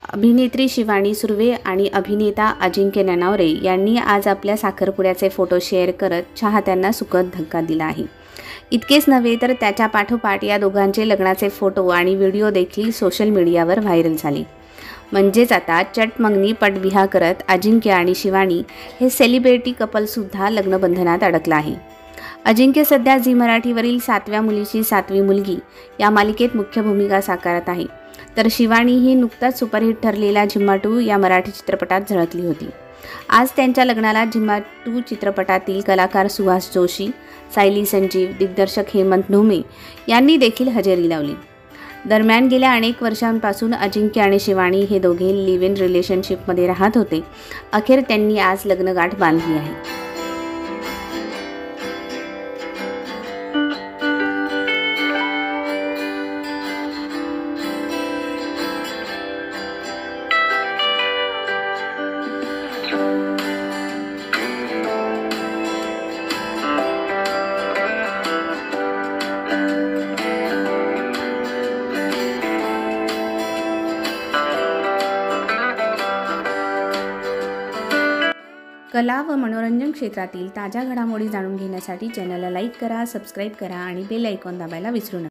अभिनेत्री शिवानी सुर्वे आणि अभिनेता अजिंक्य ननावरे यांनी आज आपल्या साखरपुड्याचे फोटो शेअर करत चाहत्यांना सुखद धक्का दिला आहे. इतकेच नव्हे तर त्याच्या पाठोपाठ या दोघांचे लग्नाचे फोटो आणि व्हिडिओ देखील सोशल मीडियावर व्हायरल झाले. म्हणजेच आता चटमंगनी पटविवाह करत अजिंक्य आणि शिवानी हे सेलिब्रिटी कपलसुद्धा लग्नबंधनात अडकलं आहे. अजिंक्य सध्या झी मराठीवरील 7व्या मुलीची 7वी मुलगी या मालिकेत मुख्य भूमिका साकारत आहे. तर शिवानी ही नुकताच सुपरहिट ठरलेल्या झिम्मा 2 या मराठी चित्रपटात झळकली होती. आज त्यांच्या लग्नाला झिम्मा 2 चित्रपटातील कलाकार सुहास जोशी, सायली संजीव, दिग्दर्शक हेमंत ढोमे यांनी देखील हजेरी लावली. दरम्यान गेल्या अनेक वर्षांपासून अजिंक्य आणि शिवानी हे दोघे लिव्ह इन रिलेशनशिपमध्ये राहत होते. अखेर त्यांनी आज लग्नगाठ बांधली आहे. कला व मनोरंजन क्षेत्रातील ताज्या घडामोडी जाणून घेण्यासाठी चॅनलला लाईक करा, सबस्क्राईब करा आणि बेल आयकॉन दाबायला विसरू नका.